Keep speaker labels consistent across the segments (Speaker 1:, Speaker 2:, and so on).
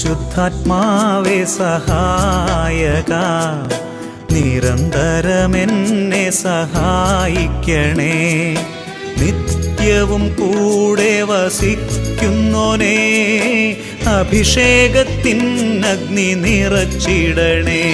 Speaker 1: പരിശുദ്ധാത്മാവേ സഹായക, നിരന്തരമെന്നെ സഹായിക്കണേ. നിത്യവും കൂടെ വസിക്കുന്നോനേ, അഭിഷേകത്തിൻ അഗ്നി നിറച്ചിടണേ.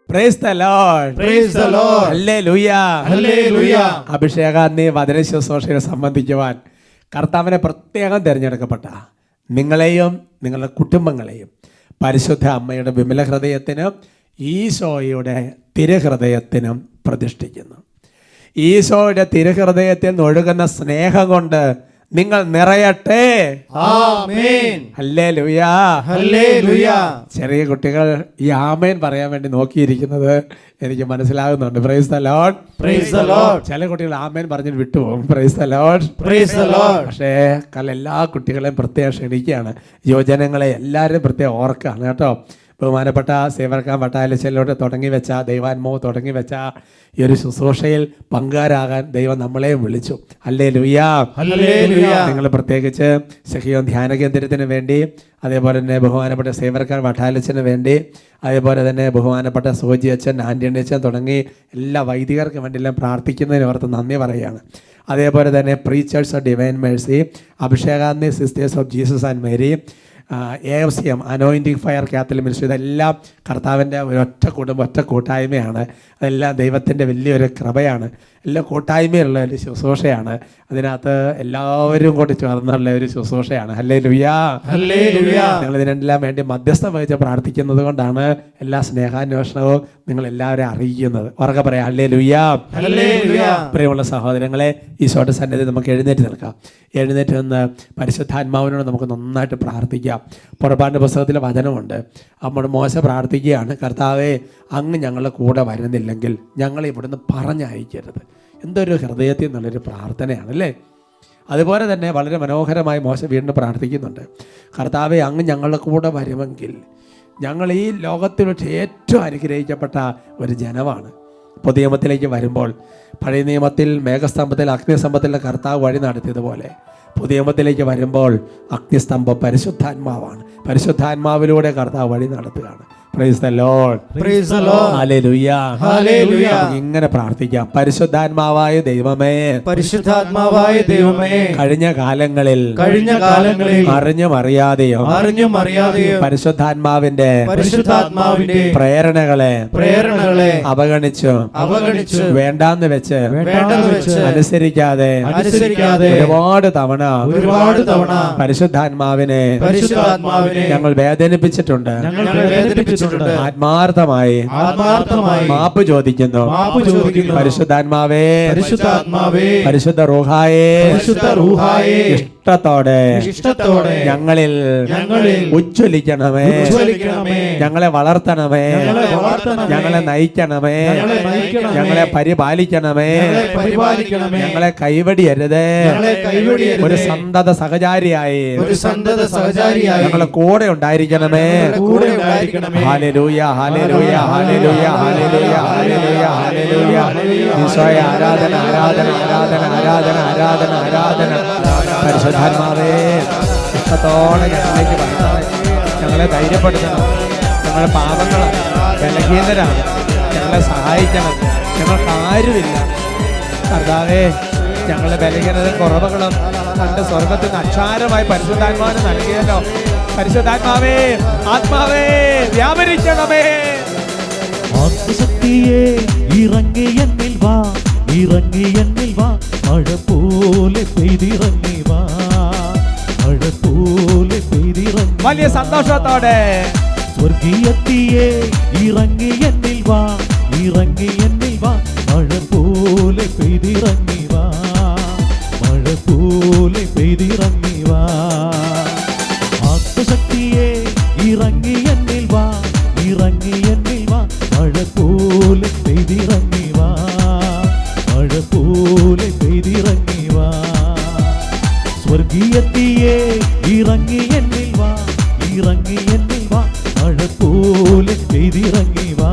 Speaker 2: Praise the Lord.
Speaker 3: Praise the Lord.
Speaker 2: Hallelujah.
Speaker 3: Hallelujah.
Speaker 2: അഭിഷേകാഗ്നി വചന ശുശ്രൂഷയെ സംബന്ധിക്കുവാൻ കർത്താവിനെ പ്രത്യേകം തിരഞ്ഞെടുക്കപ്പെട്ട നിങ്ങളെയും നിങ്ങളുടെ കുടുംബങ്ങളെയും പരിശുദ്ധ അമ്മയുടെ വിമല ഹൃദയത്തിനും ഈശോയുടെ തിരുഹൃദയത്തിനും പ്രതിഷ്ഠിക്കുന്നു. ഈശോയുടെ തിരുഹൃദയത്തിൽ നിന്ന് ഒഴുകുന്ന സ്നേഹം കൊണ്ട് നിങ്ങൾ നിറയട്ടെ.
Speaker 3: ആമേൻ.
Speaker 2: ഹല്ലേലൂയ.
Speaker 3: ഹല്ലേലൂയ.
Speaker 2: ചെറിയ കുട്ടികൾ ഈ ആമേൻ പറയാൻ വേണ്ടി നോക്കിയിരിക്കുന്നത് എനിക്ക് മനസ്സിലാകുന്നുണ്ട്. Praise the Lord.
Speaker 3: Praise the Lord.
Speaker 2: ചില കുട്ടികൾ ആമേൻ പറഞ്ഞിട്ട് വിട്ടുപോകും. Praise the Lord.
Speaker 3: Praise the Lord.
Speaker 2: പക്ഷേ എല്ലാ കുട്ടികളെയും പ്രത്യേകം ക്ഷണിക്കുകയാണ്, യുവജനങ്ങളെ എല്ലാവരും പ്രത്യേകം ഓർക്കുകയാണ് കേട്ടോ. ബഹുമാനപ്പെട്ട സേവർക്കാൻ വട്ടാലച്ചലിലോട്ട് തുടങ്ങി വെച്ച ദൈവാത്മാവ് തുടങ്ങി വെച്ച ഈ ഒരു ശുശ്രൂഷയിൽ പങ്കാരാകാൻ ദൈവം നമ്മളെയും വിളിച്ചു. ഹല്ലേലൂയാ.
Speaker 3: ഹല്ലേലൂയ.
Speaker 2: നിങ്ങൾ പ്രത്യേകിച്ച് സഹിയോൻ ധ്യാന കേന്ദ്രത്തിന് വേണ്ടി, അതേപോലെ തന്നെ ബഹുമാനപ്പെട്ട സേവർക്കാൻ വട്ടാലച്ചന് വേണ്ടി, അതേപോലെ തന്നെ ബഹുമാനപ്പെട്ട സോജി അച്ഛൻ, ആൻ്റി അച്ഛൻ തുടങ്ങി എല്ലാ വൈദികർക്കും വേണ്ടിയെല്ലാം പ്രാർത്ഥിക്കുന്നതിന് ഓർത്ത് നന്ദി പറയുകയാണ്. അതേപോലെ തന്നെ preachers of divine Mercy, Abhishekagni sisters of Jesus and Mary, AFCM anointing fire Catholic ministry, ഇതെല്ലാം കർത്താവിൻ്റെ ഒരൊറ്റ കുടുംബം, ഒറ്റ കൂട്ടായ്മയാണ്. അതെല്ലാം ദൈവത്തിൻ്റെ വലിയൊരു കൃപയാണ്. എല്ലാ കൂട്ടായ്മയുള്ള ഒരു ശുശ്രൂഷയാണ്. അതിനകത്ത് എല്ലാവരും കൂടി ചേർന്നുള്ള ഒരു ശുശ്രൂഷയാണ്. ഹല്ലേലൂയാ. ഹല്ലേലൂയാ. നിങ്ങൾ ഇതിനെല്ലാം വേണ്ടി മധ്യസ്ഥം വഹിച്ച് പ്രാർത്ഥിക്കുന്നത് കൊണ്ടാണ് എല്ലാ സ്നേഹാന്വേഷണവും നിങ്ങൾ എല്ലാവരെയും അറിയിക്കുന്നത്. ഉറക്കെ പറയാം ഹല്ലേലൂയാ. ഹല്ലേലൂയാ. പ്രിയമുള്ള സഹോദരങ്ങളെ, ഈശോയുടെ സന്നിധി നമുക്ക് എഴുന്നേറ്റ് നിൽക്കാം. എഴുന്നേറ്റ് നിന്ന് പരിശുദ്ധാത്മാവിനോട് നമുക്ക് നന്നായിട്ട് പ്രാർത്ഥിക്കാം. പുറപ്പാടിൻ്റെ പുസ്തകത്തിലെ വചനമുണ്ട്. അപ്പോൾ മോശ പ്രാർത്ഥിക്കുകയാണ്, കർത്താവേ, അങ്ങ് ഞങ്ങളുടെ കൂടെ വരുന്നില്ലെങ്കിൽ ഞങ്ങളെ ഇവിടുന്ന് പറഞ്ഞയക്കരുത്. എന്തൊരു ഹൃദയത്തിൽ നിന്നുള്ളൊരു പ്രാർത്ഥനയാണ് അല്ലേ. അതുപോലെ തന്നെ വളരെ മനോഹരമായി മോശ വീണ്ടും പ്രാർത്ഥിക്കുന്നുണ്ട്, കർത്താവെ, അങ്ങ് ഞങ്ങളുടെ കൂടെ വരുമെങ്കിൽ ഞങ്ങൾ ഈ ലോകത്തിൽ വെച്ച് ഏറ്റവും അനുഗ്രഹിക്കപ്പെട്ട ഒരു ജനമാണ്. പുതിയ നിയമത്തിലേക്ക് വരുമ്പോൾ പഴയ നിയമത്തിൽ മേഘസ്തംഭത്തിൽ അഗ്നിസ്തംഭത്തിലെ കർത്താവ് വഴി നടത്തിയതുപോലെ പുതിയ നിയമത്തിലേക്ക് വരുമ്പോൾ അഗ്നിസ്തംഭം പരിശുദ്ധാത്മാവാണ്. പരിശുദ്ധാത്മാവിലൂടെ കർത്താവ് വഴി നടത്തുകയാണ്. Praise the Lord.
Speaker 3: Praise the Lord.
Speaker 2: Hallelujah.
Speaker 3: Hallelujah.
Speaker 2: ഇങ്ങനെ പ്രാർത്ഥിക്കാം, പരിശുദ്ധാത്മാവായ ദൈവമേ,
Speaker 3: പരിശുദ്ധാത്മാവായ ദൈവമേ,
Speaker 2: കഴിഞ്ഞ കാലങ്ങളിൽ അറിഞ്ഞും അറിയാതെയും പരിശുദ്ധാത്മാവിന്റെ പ്രേരണകളെ അവഗണിച്ചു വേണ്ടാന്ന് വെച്ച് അനുസരിക്കാതെ ഒരുപാട് തവണ പരിശുദ്ധാത്മാവിനെ ഞങ്ങൾ വേദനിപ്പിച്ചിട്ടുണ്ട്. ആത്മാർത്ഥമായി മാപ്പ് ചോദിക്കുന്നു. പരിശുദ്ധാത്മാവേ, പരിശുദ്ധ റൂഹായേ, ഇഷ്ടത്തോടെ ഞങ്ങളിൽ ഉജ്ജ്വലിക്കണമേ, ഞങ്ങളെ വളർത്തണമേ, ഞങ്ങളെ നയിക്കണമേ, ഞങ്ങളെ പരിപാലിക്കണമേ, ഞങ്ങളെ കൈവടിയരുതേ. ഒരു സന്തത സഹചാരിയായി ഞങ്ങളെ കൂടെ ഉണ്ടായിരിക്കണമേ. Hallelujah, hallelujah, hallelujah, hallelujah, hallelujah, hallelujah. ഈശോയെ ആരാധന, ആരാധന, ആരാധന, ആരാധന, ആരാധന, ആരാധന. പരിശുദ്ധാത്മാവേ, ഇഷ്ടത്തോടെ ഞങ്ങളിലേക്ക് വരണമേ. ഞങ്ങളെ ധൈര്യപ്പെടുത്തണം. ഞങ്ങളുടെ പാപങ്ങൾ ബലഹീനരാണ്, ഞങ്ങളെ സഹായിക്കണം. ഞങ്ങൾക്ക് ആരുമില്ല കർത്താവേ. ഞങ്ങളുടെ ബലഹീനതയും കുറവുകളും തന്റെ സ്വർഗത്തിൽ നിന്ന് അക്ഷാരമായി പരിശുദ്ധാത്മാവിന് നൽകിയല്ലോ. പരിശുദ്ധാത്മാവേ, ആത്മാവേ, വ്യാപരിക്കണമേ.
Speaker 4: ആത്മശക്തിയെ ഇറങ്ങി എന്നിൽ വാ, ഇറങ്ങി എന്നിൽ വാ, മഴ പോലെ പെയ്തിറങ്ങി വാ, മഴ പോലെ പെയ്തിറങ്ങി.
Speaker 2: വലിയ സന്തോഷത്തോടെ
Speaker 4: സ്വർഗീയത്തിയെ ഇറങ്ങി എന്നിൽ വാ, ഇറങ്ങി എന്നിൽ വാ, മഴ പോലെ പെയ്തിറങ്ങി വാ, മഴ പോലെ പെയ്തിറങ്ങി വാ. ആത്മശക്തിയെ ഇറങ്ങി എന്നിൽ വാ, ഇറങ്ങി എന്നിൽ വാ, മഴ പോലെ പെയ്തിറങ്ങി വാ, പോലെ പെയ്തിറങ്ങി വാ. സ്വർഗീയത്തിയേ ഇറങ്ങി എന്നിൽ വാ, ഇറങ്ങി എന്നിൽ വാ. മഴ പോലെ പെയ്തിറങ്ങി വാ,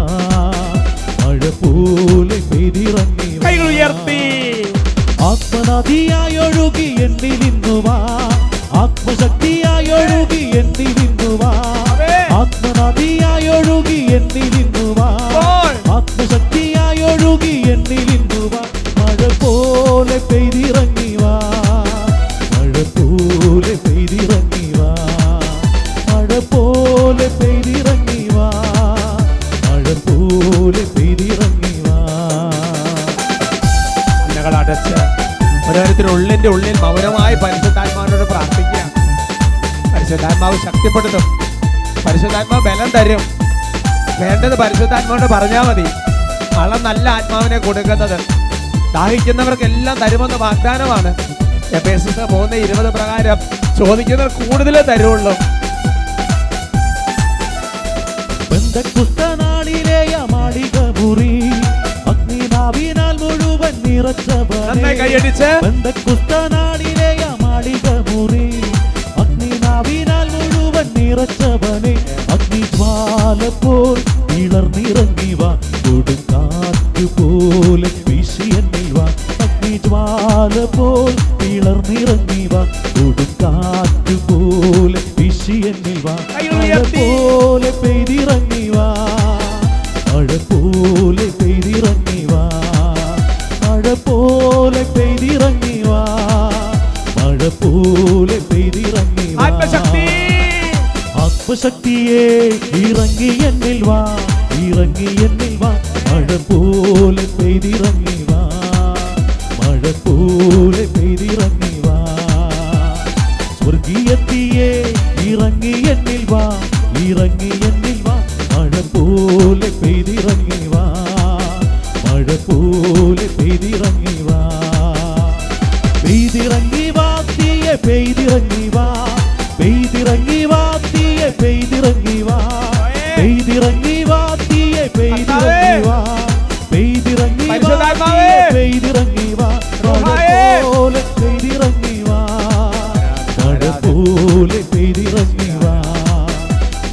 Speaker 4: മഴ പോലെ പെയ്തിറങ്ങി വാ.
Speaker 2: കൈകൾ ഉയർത്തി.
Speaker 4: ആത്മനദിയായി ഒഴുകി എന്നിലിന്നു വാ, ആത്മശക്തിയായി ഒഴുകി എന്നിലിന്നു വാ. ആത്മനദിയായി ഒഴുകി എന്നിലിന്നു വാ, ആത്മശക്തിയായി ഒഴുകി എന്നിലിന്നു വാ. മഴ പോലെ പെയ്തിറങ്ങി വാ, മഴ പോലെ പെയ്തിറങ്ങി വാ, മഴ പോലെ പെയ്തിറങ്ങി വാ, മഴ പോലെ പെയ്തിറങ്ങി വാ.
Speaker 2: കണ്ണുകൾ അടച്ച് ഓരോരുത്തരുടെ ഉള്ളിൽ മൗനമായി പരിശുദ്ധാത്മാവിനോട് പ്രാർത്ഥിക്കുക. പരിശുദ്ധാത്മാവ് ശക്തിപ്പെടുത്തും, പരിശുദ്ധാത്മാവ് ബലം തരും. വേണ്ടത് പരിശുദ്ധാത്മാവിനോട് പറഞ്ഞാൽ മതി. നല്ല ആത്മാവിനെ കൊടുക്കുന്നത് ദാഹിക്കുന്നവർക്കെല്ലാം തരുമെന്ന് വാഗ്ദാനമാണ്. എഫേസ്യർ 3:20 പ്രകാരം ചോദിക്കുന്നവർ കൂടുതലേ തരുള്ളൂ.
Speaker 4: പെന്തക്കോസ്തനാളിലെ മാളിക മുറി അഗ്നിനാവിനാൽ മുഴുവൻ നിറച്ചവനേ.
Speaker 2: കൈയടിച്ച്.
Speaker 4: പെന്തക്കോസ്തനാളിലെ മാളിക മുറി അഗ്നിനാവിനാൽ മുഴുവൻ നിറച്ചവനേ. അഗ്നിജ്വാല പോൽ ഇളർന്നിറങ്ങി വാ, കൊടുങ്കാറ്റ് പോലെ വീശി എന്നിൽ വാ. അഗ്നിജ്വാല പോൽ ഇളർന്നിറങ്ങി വാ, കൊടുങ്കാറ്റ് പോലെ വീശി എന്നിൽ വാ. മഴ പോലെ പെയ്തിറങ്ങി വാ, മഴ പോലെ പെയ്തിറങ്ങി വാ, മഴ പോലെ പെയ്തിറങ്ങി വാ, മഴ പോലെ പെയ്തിറങ്ങി വാ. ആത്മശക്തിയെ ഇറങ്ങി എന്നിൽ വാ, ഇറങ്ങി എന്നിൽ വാ. മഴ പോലെ പെയ്തിറങ്ങി വാ, മഴ പോലെ പെയ്തിറങ്ങി വാ. സ്വർഗീയത്തിയെ ഇറങ്ങി എന്നിൽ വാ, ഇറങ്ങി എന്നിൽ വാ. മഴ പോലെ പെയ്തിറങ്ങി വാ, മഴ പോലെ പെയ്തിറങ്ങി വാ. പെയ്തിറങ്ങി വാ തീയെ പെയ്തിറങ്ങി വാ, പെയ്തിറങ്ങി വാ തീയെ പെയ്തിറങ്ങി വാ, പെയ്തിറങ്ങി വാ തീയെ പെയ്തിറങ്ങി വാ, പെയ്തിറങ്ങി വാ തീയെ പെയ്തിറങ്ങി വാ. മഴ പോലെ പെയ്തിറങ്ങി വാ, മഴ പോലെ പെയ്തിറങ്ങി വാ,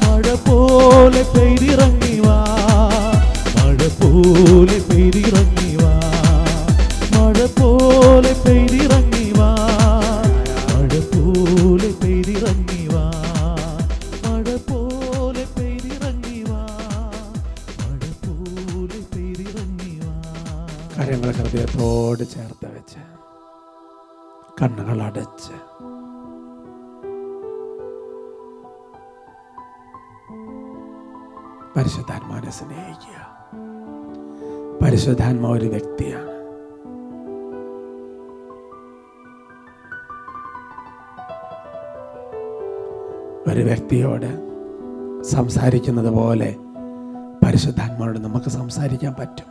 Speaker 4: മഴ പോലെ പെയ്തിറങ്ങി വാ, മഴ പോലെ പെയ്തിറങ്ങി വാ, മഴ പോലെ പെയ്തിറങ്ങി വാ, മഴ പോലെ പെയ്തിറങ്ങി വാ, മഴ പോലെ പെയ്തിറങ്ങി വാ, മഴ പോലെ പെയ്തിറങ്ങി വാ.
Speaker 2: കാര്യങ്ങൾ ഹൃദയത്തോട് ചേർത്ത് വെച്ച് കണ്ണുകൾ അടച്ച് പരിശുദ്ധാത്മാവിനെ സ്നേഹിക്കുക. പരിശുദ്ധാത്മാവ് ഒരു വ്യക്തിയാണ്. ഒരു വ്യക്തിയോട് സംസാരിക്കുന്നത് പോലെ പരിശുദ്ധാത്മാവോട് നമുക്ക് സംസാരിക്കാൻ പറ്റും.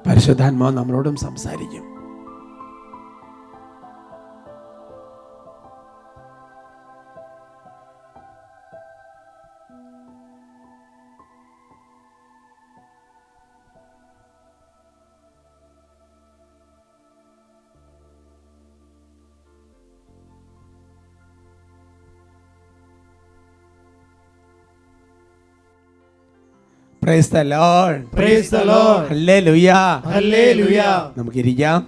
Speaker 2: പരിശുദ്ധാത്മാവ് നമ്മളോടും സംസാരിക്കും. Praise the Lord.
Speaker 3: Praise the Lord.
Speaker 2: Hallelujah.
Speaker 3: Hallelujah.
Speaker 2: നമുക്കിരിക്കാം.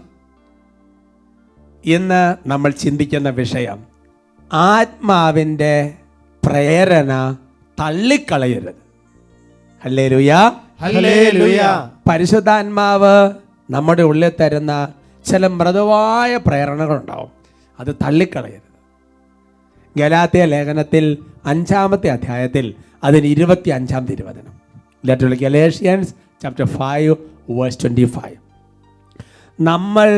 Speaker 2: ഇന്ന് നമ്മൾ ചിന്തിക്കുന്ന വിഷയം ആത്മാവിൻ്റെ പ്രേരണ തള്ളിക്കളയരുത്. ഹല്ലേലൂയ.
Speaker 3: ഹല്ലേലൂയ.
Speaker 2: പരിശുദ്ധാത്മാവ് നമ്മുടെ ഉള്ളിൽ തരുന്ന ചില മൃദുവായ പ്രേരണകളുണ്ടാവും, അത് തള്ളിക്കളയരുത്. ഗലാത്യ ലേഖനത്തിൽ 5-ാമത്തെ അധ്യായത്തിൽ അതിന് 25-ാം തിരുവചനം. Letter to Galatians chapter 5 verse 25. നമ്മൾ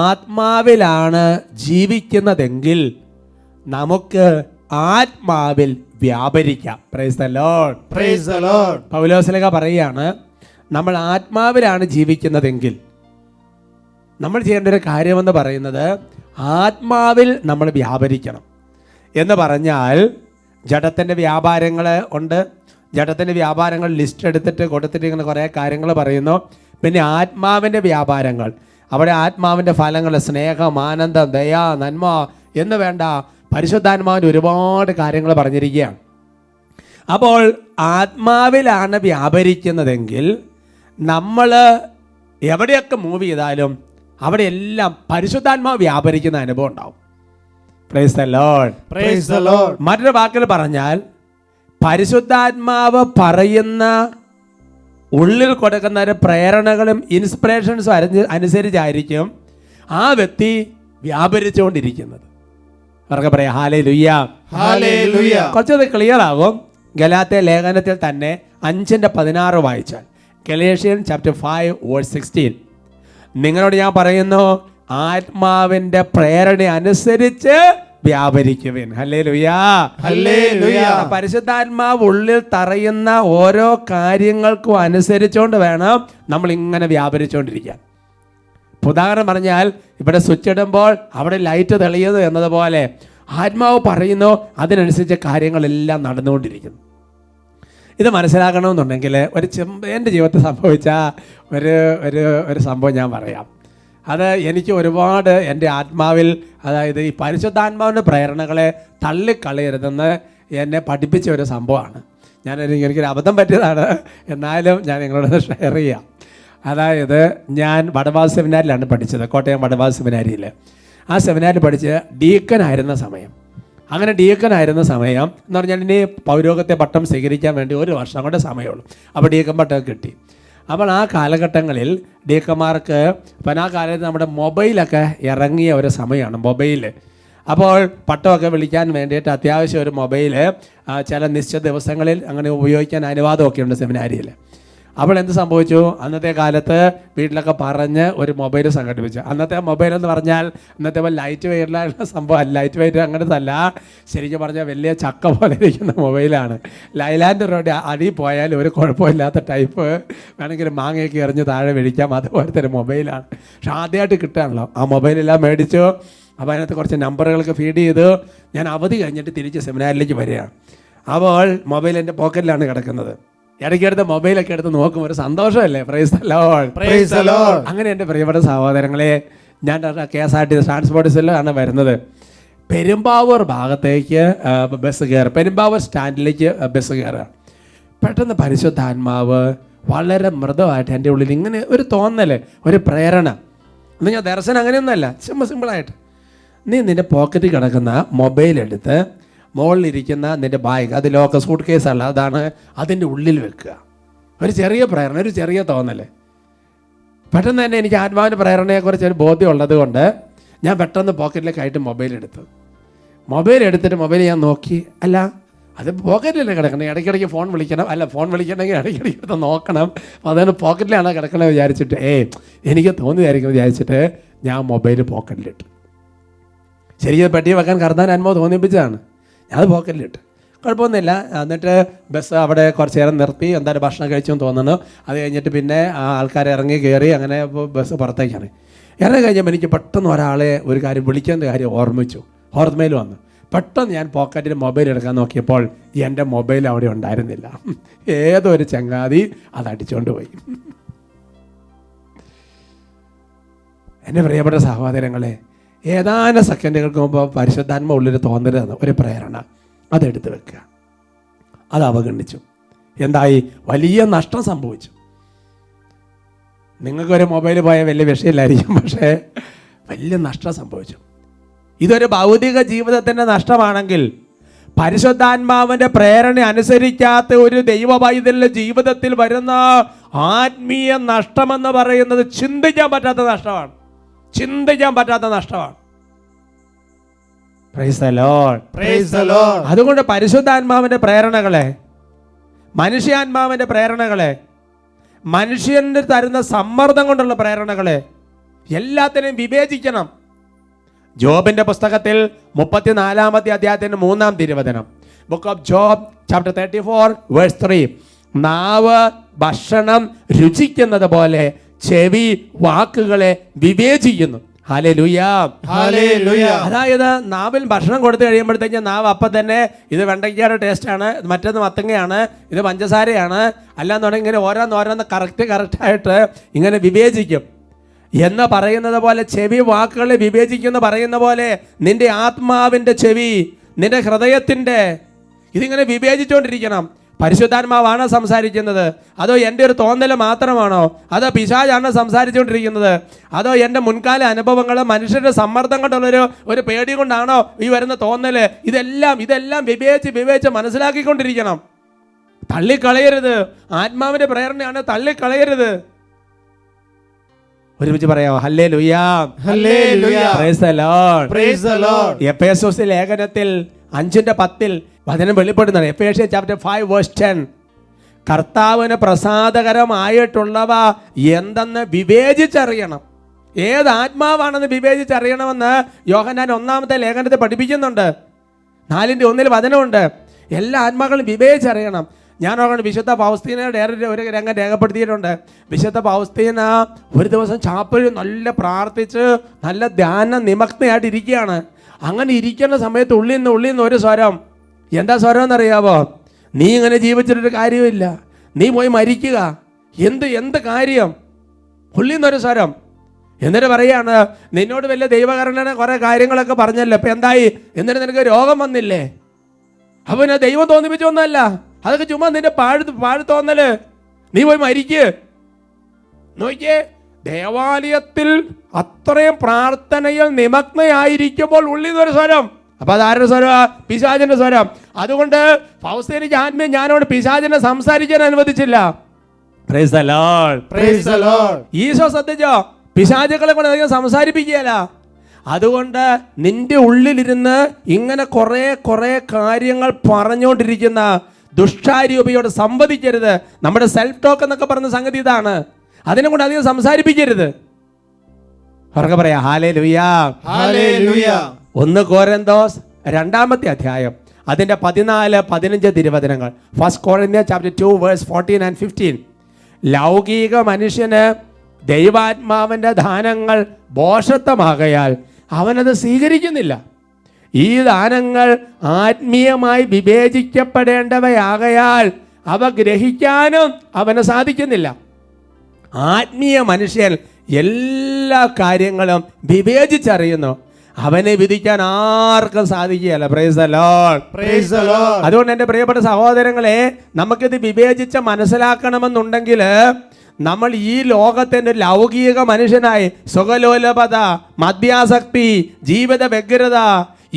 Speaker 2: ആത്മാവിലാണ് ജീവിക്കുന്നതെങ്കിൽ നമുക്ക് ആത്മാവിൽ വ്യാപരിക്കാം. Praise the Lord.
Speaker 3: Praise the Lord.
Speaker 2: പൗലോസ്ലേഖ പറയുകയാണ്, നമ്മൾ ആത്മാവിലാണ് ജീവിക്കുന്നതെങ്കിൽ നമ്മൾ ചെയ്യേണ്ട ഒരു കാര്യമെന്ന് പറയുന്നത് ആത്മാവിൽ നമ്മൾ വ്യാപരിക്കണം. എന്ന് പറഞ്ഞാൽ ജഡത്തിൻ്റെ വ്യാപാരങ്ങൾ ഉണ്ട്, ജഡത്തിൻ്റെ വ്യാപാരങ്ങൾ ലിസ്റ്റ് എടുത്തിട്ട് കൊടുത്തിട്ട് ഇങ്ങനെ കുറേ കാര്യങ്ങൾ പറയുന്നു. പിന്നെ ആത്മാവിൻ്റെ വ്യാപാരങ്ങൾ, അവിടെ ആത്മാവിൻ്റെ ഫലങ്ങൾ സ്നേഹം, ആനന്ദം, ദയ, നന്മ എന്ന് വേണ്ട പരിശുദ്ധാത്മാവിൻ്റെ ഒരുപാട് കാര്യങ്ങൾ പറഞ്ഞിരിക്കുകയാണ്. അപ്പോൾ ആത്മാവിലാണ് വ്യാപരിക്കുന്നതെങ്കിൽ നമ്മൾ എവിടെയൊക്കെ മൂവ് ചെയ്താലും അവിടെ എല്ലാം പരിശുദ്ധാത്മാവ് വ്യാപരിക്കുന്ന അനുഭവം ഉണ്ടാവും. Price the Lord.
Speaker 3: Praise the Lord.
Speaker 2: മറ്റൊരു വാക്കിൽ പറഞ്ഞാൽ പരിശുദ്ധാത്മാവ് പറയുന്ന ഉള്ളിൽ കൊടുക്കുന്ന ഒരു പ്രേരണകളും ഇൻസ്പിറേഷൻസും അനുസരിച്ചായിരിക്കും ആ വ്യക്തി വ്യാപരിച്ചുകൊണ്ടിരിക്കുന്നത്. അവർക്ക് പറയാം ഹല്ലേലൂയ.
Speaker 3: Hallelujah.
Speaker 2: കുറച്ചത് ക്ലിയർ ആകും. ഗലാത്യ ലേഖനത്തിൽ തന്നെ 5:16 വായിച്ചാൽ, ഗലേഷ്യൻ ചാപ്റ്റർ 5:16, നിങ്ങളോട് ഞാൻ പറയുന്നു ആത്മാവിൻ്റെ പ്രേരണ അനുസരിച്ച് വ്യാപരിക്കുവിൻ. ഹല്ലേലൂയാ.
Speaker 3: ഹല്ലേലൂയ.
Speaker 2: പരിശുദ്ധാത്മാവ് ഉള്ളിൽ തറയുന്ന ഓരോ കാര്യങ്ങൾക്കും അനുസരിച്ചുകൊണ്ട് വേണം നമ്മൾ ഇങ്ങനെ വ്യാപരിച്ചുകൊണ്ടിരിക്കാൻ. ഉദാഹരണം പറഞ്ഞാൽ ഇവിടെ സ്വിച്ച് ഇടുമ്പോൾ അവിടെ ലൈറ്റ് തെളിയുന്നു എന്നതുപോലെ ആത്മാവ് പറയുന്നു, അതിനനുസരിച്ച് കാര്യങ്ങളെല്ലാം നടന്നുകൊണ്ടിരിക്കുന്നു. ഇത് മനസ്സിലാക്കണമെന്നുണ്ടെങ്കിൽ എൻ്റെ ജീവിതത്തിൽ സംഭവിച്ച ഒരു സംഭവം ഞാൻ പറയാം. അത് എനിക്ക് ഒരുപാട് എൻ്റെ ആത്മാവിൽ, അതായത് ഈ പരിശുദ്ധാത്മാവിൻ്റെ പ്രേരണകളെ തള്ളിക്കളയരുതെന്ന് എന്നെ പഠിപ്പിച്ച ഒരു സംഭവമാണ്. എനിക്കൊരു അബദ്ധം പറ്റിയതാണ്, എന്നാലും ഞാൻ നിങ്ങളോട് ഷെയർ ചെയ്യാം. അതായത് ഞാൻ വടവാസ് സെമിനാരിലാണ് പഠിച്ചത്, കോട്ടയം വടവാസ് സെമിനാരിയിൽ. ആ സെമിനാരിൽ പഠിച്ച് ഡീക്കനായിരുന്ന സമയം, അങ്ങനെ ഡീക്കനായിരുന്ന സമയം എന്ന് പറഞ്ഞാൽ ഇനി പൗരോഗത്തെ പട്ടം സ്വീകരിക്കാൻ വേണ്ടി 1 വർഷം കൊണ്ട് സമയമുള്ളൂ. അപ്പോൾ ഡീക്കൻ പട്ടം കിട്ടി. അപ്പോൾ ആ കാലഘട്ടങ്ങളിൽ ഡീക്കന്മാർക്ക്, അപ്പം ആ കാലത്ത് നമ്മുടെ മൊബൈലൊക്കെ ഇറങ്ങിയ ഒരു സമയമാണ് മൊബൈൽ. അപ്പോൾ പട്ടമൊക്കെ വിളിക്കാൻ വേണ്ടിയിട്ട് അത്യാവശ്യം ഒരു മൊബൈൽ ചില നിശ്ചിത ദിവസങ്ങളിൽ അങ്ങനെ ഉപയോഗിക്കാൻ അനുവാദമൊക്കെ ഉണ്ട് സെമിനാരിയിൽ. അപ്പോൾ എന്ത് സംഭവിച്ചു, അന്നത്തെ കാലത്ത് വീട്ടിലൊക്കെ പറഞ്ഞ് ഒരു മൊബൈൽ സംഘടിപ്പിച്ചു. അന്നത്തെ മൊബൈൽ എന്ന് പറഞ്ഞാൽ ഇന്നത്തെ ലൈറ്റ് വെയിറ്റുള്ള സംഭവം, ലൈറ്റ് വെയിറ്റ് അങ്ങനത്തെ അല്ല, ശരിക്കും പറഞ്ഞാൽ വലിയ ചക്ക പോലെ ഇരിക്കുന്ന മൊബൈലാണ്. ലൈലാൻഡ് റോഡ് അടി പോയാൽ ഒരു കുഴപ്പമില്ലാത്ത ടൈപ്പ്, വേണമെങ്കിൽ മാങ്ങയൊക്കെ എറിഞ്ഞ് താഴെ വെടിക്കാം, അതുപോലത്തെ ഒരു മൊബൈലാണ്. പക്ഷെ ആദ്യമായിട്ട് കിട്ടുകയാണല്ലോ. ആ മൊബൈലെല്ലാം മേടിച്ചു. അപ്പോൾ അതിനകത്ത് കുറച്ച് നമ്പറുകളൊക്കെ ഫീഡ് ചെയ്തു. ഞാൻ അവധി കഴിഞ്ഞിട്ട് തിരിച്ച് സെമിനാറിലേക്ക് വരികയാണ്. അപ്പോൾ മൊബൈൽ എൻ്റെ പോക്കറ്റിലാണ് കിടക്കുന്നത്. ഇടയ്ക്കെടുത്ത് മൊബൈലൊക്കെ എടുത്ത് നോക്കും, ഒരു സന്തോഷമല്ലേ. Price the Lord.
Speaker 3: Praise the Lord.
Speaker 2: അങ്ങനെ എൻ്റെ പ്രിയപ്പെട്ട സഹോദരങ്ങളെ, ഞാൻ KSRTC ട്രാൻസ്പോർട്ടേഴ്സിലാണ് വരുന്നത്. പെരുമ്പാവൂർ ഭാഗത്തേക്ക് ബസ് കയറുക, പെരുമ്പാവൂർ സ്റ്റാൻഡിലേക്ക് ബസ് കയറുക. പെട്ടെന്ന് പരിശുദ്ധാത്മാവ് വളരെ മൃദുവായിട്ട് എൻ്റെ ഉള്ളിൽ ഇങ്ങനെ ഒരു തോന്നൽ, ഒരു പ്രേരണ. എന്ന് ഞാൻ ദർശനം അങ്ങനെയൊന്നുമല്ല, സിമ്പിളായിട്ട്, നീ നിൻ്റെ പോക്കറ്റിൽ കിടക്കുന്ന മൊബൈൽ എടുത്ത് മുകളിലിരിക്കുന്ന നിൻ്റെ ബാഗ്, അത് ലോക്ക് സൂട്ട് കേസല്ല, അതാണ്, അതിൻ്റെ ഉള്ളിൽ വെക്കുക. ഒരു ചെറിയ പ്രേരണ, ഒരു ചെറിയ തോന്നൽ. പെട്ടെന്ന് തന്നെ എനിക്ക് ആത്മാവിൻ്റെ പ്രേരണയെക്കുറിച്ച് ഒരു ബോധ്യം ഉള്ളത് കൊണ്ട് ഞാൻ പെട്ടെന്ന് പോക്കറ്റിലേക്കായിട്ട് മൊബൈൽ എടുത്തിട്ട് മൊബൈൽ ഞാൻ നോക്കി. അല്ല, അത് പോക്കറ്റിലല്ലേ കിടക്കണം, ഇടയ്ക്കിടയ്ക്ക് ഫോൺ വിളിക്കണം, അല്ല ഫോൺ വിളിക്കണമെങ്കിൽ ഇടയ്ക്കിടയ്ക്ക് എടുത്ത് നോക്കണം. അതാണ് പോക്കറ്റിലാണ് കിടക്കണമെന്ന് വിചാരിച്ചിട്ട്, എനിക്ക് തോന്നിയതായിരിക്കും വിചാരിച്ചിട്ട് ഞാൻ മൊബൈൽ പോക്കറ്റിലിട്ട്. ശരിക്കും പെട്ടി വെക്കാൻ കർത്താൻ അനുഭവം തോന്നിപ്പിച്ചതാണ്. അത് പോക്കറ്റിലിട്ട്, കുഴപ്പമൊന്നുമില്ല. എന്നിട്ട് ബസ് അവിടെ കുറച്ച് നേരം നിർത്തി, എന്തായാലും ഭക്ഷണം കഴിച്ചെന്ന് തോന്നുന്നു. അത് കഴിഞ്ഞിട്ട് പിന്നെ ആൾക്കാർ ഇറങ്ങി കയറി, അങ്ങനെ ബസ് പുറത്തേക്കാണ്. ഇറങ്ങി കഴിഞ്ഞപ്പോൾ എനിക്ക് പെട്ടെന്ന് ഒരാളെ ഒരു കാര്യം വിളിക്കേണ്ട കാര്യം ഓർമ്മയിൽ വന്നു. പെട്ടെന്ന് ഞാൻ പോക്കറ്റിൽ മൊബൈൽ എടുക്കാൻ നോക്കിയപ്പോൾ എൻ്റെ മൊബൈൽ അവിടെ ഉണ്ടായിരുന്നില്ല. ഏതൊരു ചങ്ങാതി അത് അടിച്ചുകൊണ്ട് പോയി. എൻ്റെ പ്രിയപ്പെട്ട സഹോദരങ്ങളെ, ഏതാനും സെക്കൻഡുകൾക്ക് മുമ്പ് പരിശുദ്ധാത്മ ഉള്ളിൽ തോന്നരുതെന്ന് ഒരു പ്രേരണ, അതെടുത്ത് വെക്കുക. അത് അവഗണിച്ചു. എന്തായി? വലിയ നഷ്ടം സംഭവിച്ചു. നിങ്ങൾക്കൊരു മൊബൈൽ പോയാൽ വലിയ വിഷയമില്ലായിരിക്കും, പക്ഷേ വലിയ നഷ്ടം സംഭവിച്ചു. ഇതൊരു ഭൗതിക ജീവിതത്തിൻ്റെ നഷ്ടമാണെങ്കിൽ പരിശുദ്ധാത്മാവിൻ്റെ പ്രേരണ അനുസരിക്കാത്ത ഒരു ദൈവവൈതലിൻ്റെ ജീവിതത്തിൽ വരുന്ന ആത്മീയ നഷ്ടമെന്ന് പറയുന്നത് ചിന്തിക്കാൻ പറ്റാത്ത നഷ്ടമാണ്. Praise the Lord.
Speaker 3: Praise the Lord.
Speaker 2: അതുകൊണ്ട് പരിശുദ്ധാത്മാവിൻ്റെ പ്രേരണകളെ, മനുഷ്യാത്മാവിൻ്റെ പ്രേരണകളെ, മനുഷ്യന് തരുന്ന സമ്മർദ്ദം കൊണ്ടുള്ള പ്രേരണകളെ എല്ലാത്തിനെയും വിവേചിക്കണം. ജോബിന്റെ പുസ്തകത്തിൽ 34-ാമത്തെ അധ്യായത്തിന്റെ 3-ാം തിരുവചനം, ബുക്ക് ഓഫ് ജോബ് ചാപ്റ്റർ 34:3, നാവ് ഭക്ഷണം രുചിക്കുന്നത് പോലെ ചെവി വാക്കുകളെ വിവേചിക്കുന്നു. ഹല്ലേലൂയ.
Speaker 3: ഹല്ലേലൂയ.
Speaker 2: അതായത് നാവിൽ ഭക്ഷണം കൊടുത്തു കഴിയുമ്പോഴത്തേക്ക് നാവ് അപ്പം തന്നെ ഇത് വെണ്ടയ്ക്കയുടെ ടേസ്റ്റാണ്, മറ്റേത് മത്തങ്ങയാണ്, ഇത് പഞ്ചസാരയാണ്, അല്ലാന്നുണ്ടെങ്കിൽ ഇങ്ങനെ ഓരോന്നോരോന്ന് കറക്റ്റായിട്ട് ഇങ്ങനെ വിവേചിക്കും എന്ന് പറയുന്നത് പോലെ, ചെവി വാക്കുകളെ വിവേചിക്കുമെന്ന് പറയുന്ന പോലെ നിന്റെ ആത്മാവിൻ്റെ ചെവി, നിന്റെ ഹൃദയത്തിൻ്റെ ഇതിങ്ങനെ വിവേചിച്ചുകൊണ്ടിരിക്കണം. പരിശുദ്ധാത്മാവാണോ സംസാരിക്കുന്നത്, അതോ എൻ്റെ ഒരു തോന്നൽ മാത്രമാണോ, അതോ പിശാചാണോ സംസാരിച്ചുകൊണ്ടിരിക്കുന്നത്, അതോ എൻ്റെ മുൻകാല അനുഭവങ്ങൾ, മനുഷ്യരുടെ സമ്മർദ്ദം കൊണ്ടുള്ളൊരു ഒരു പേടി കൊണ്ടാണോ ഈ വരുന്ന തോന്നൽ, ഇതെല്ലാം വിവേചിച്ച് മനസ്സിലാക്കിക്കൊണ്ടിരിക്കണം. തള്ളിക്കളയരുത്. ആത്മാവിൻ്റെ പ്രേരണയാണ്, തള്ളിക്കളയരുത്. ഒരുമിച്ച് പറയാമോ? Hallelujah,
Speaker 3: hallelujah.
Speaker 2: Praise the Lord,
Speaker 3: praise the lord.
Speaker 2: എഫേസ്യോസ് ലേഖനത്തിൽ 5:10 വചനം വെളിപ്പെടുന്നതാണ്. എഫേസ്യൻ ചാപ്റ്റർ 5:10 കർത്താവിന് പ്രസാദകരമായിട്ടുള്ളവ എന്തെന്ന് വിവേചിച്ചറിയണം. ഏത് ആത്മാവാണെന്ന് വിവേചിച്ചറിയണമെന്ന് യോഹന്നാൻ 1-ാമത്തെ ലേഖനത്തെ പഠിപ്പിക്കുന്നുണ്ട്. 4:1 വചനമുണ്ട്. എല്ലാ ആത്മാക്കളും വിവേചിച്ചറിയണം. ഞാൻ ഓർക്കണം, വിശുദ്ധ പൗസ്തീനയുടെ ഒരു രംഗം രേഖപ്പെടുത്തിയിട്ടുണ്ട്. വിശുദ്ധ പൗസ്തീന ഒരു ദിവസം ചാപ്പലിൽ നല്ല പ്രാർത്ഥിച്ച് നല്ല ധ്യാന നിമഗ്നയായിട്ട് ഇരിക്കുകയാണ്. അങ്ങനെ ഇരിക്കുന്ന സമയത്ത് ഉള്ളിൽ നിന്ന് ഒരു സ്വരം. എന്താ സ്വരം എന്നറിയാവോ? നീ ഇങ്ങനെ ജീവിച്ചിട്ടൊരു കാര്യമില്ല, നീ പോയി മരിക്കുക, എന്ത് കാര്യം? ഉള്ളിൽ നിന്നൊരു സ്വരം. എന്നിട്ട് പറയാണ്, നിന്നോട് വലിയ ദൈവകരണ കുറേ കാര്യങ്ങളൊക്കെ പറഞ്ഞല്ലോ, ഇപ്പം എന്തായി? എന്നിട്ട് നിനക്ക് രോഗം വന്നില്ലേ? അപ്പം ഞാൻ ദൈവം തോന്നിപ്പിച്ചൊന്നുമല്ല, അതൊക്കെ ചുമ്മാ നിന്റെ പാഴ് തോന്നല്, നീ പോയി മരിക്ക്. നോക്കിയേ, ദേവാലയത്തിൽ അത്രയും പ്രാർത്ഥനയിൽ നിമഗ്നയായിരിക്കുമ്പോൾ ഉള്ളിൽ നിന്നൊരു സ്വരം. അപ്പൊ അതാരുടെ സ്വരം? പിശാചിന്റെ സ്വരം. അതുകൊണ്ട് ഫൗസ്തീനയ്ക്ക് ആത്മീയ ഞാനോട് പിശാചിനെ സംസാരിക്കാൻ അനുവദിച്ചില്ല. Praise the Lord,
Speaker 3: praise the Lord.
Speaker 2: Isho ശ്രദ്ധിച്ചോ, പിശാചുക്കളെ കൊണ്ട് അധികം സംസാരിപ്പിക്കുകയല്ല. അതുകൊണ്ട് നിന്റെ ഉള്ളിലിരുന്ന് ഇങ്ങനെ കുറേ കാര്യങ്ങൾ പറഞ്ഞുകൊണ്ടിരിക്കുന്ന ദുഷ്ടാരൂപിയോട് സംവദിക്കരുത്. നമ്മുടെ സെൽഫ് ടോക്ക് എന്നൊക്കെ പറയുന്ന സംഗതി ഇതാണ്. അതിനെ കൊണ്ട് അധികം സംസാരിപ്പിക്കരുത്. ഉറക്കെ പറയാ ഹല്ലേലൂയ,
Speaker 3: ഹല്ലേലൂയ.
Speaker 2: 1 കൊരിന്ത്യസ് 2-ാമത്തെ അധ്യായം അതിൻ്റെ 14-15 തിരുവചനങ്ങൾ. 1 Corinthians chapter 2 verse 14 and 15. ലൗകിക മനുഷ്യന് ദൈവാത്മാവിൻ്റെ ദാനങ്ങൾ ഭോഷത്വമാകയാൽ അവനത് സ്വീകരിക്കുന്നില്ല. ഈ ദാനങ്ങൾ ആത്മീയമായി വിവേചിക്കപ്പെടേണ്ടവയാകയാൽ അവ ഗ്രഹിക്കാനും അവന് സാധിക്കുന്നില്ല. ആത്മീയ മനുഷ്യൻ എല്ലാ കാര്യങ്ങളും വിവേചിച്ചറിയുന്നു. അവനെ വിധിക്കാൻ ആർക്കും സാധിക്കുകയല്ല. Praise the Lord,
Speaker 3: praise the lord.
Speaker 2: അതുകൊണ്ട് എൻ്റെ പ്രിയപ്പെട്ട സഹോദരങ്ങളെ, നമുക്കിത് വിവേചിച്ച് മനസ്സിലാക്കണമെന്നുണ്ടെങ്കിൽ നമ്മൾ ഈ ലോകത്തിൻ്റെ ലൗകിക മനുഷ്യനായി സുഖലോലഭത, മദ്യാസക്തി, ജീവിത വ്യഗ്രത,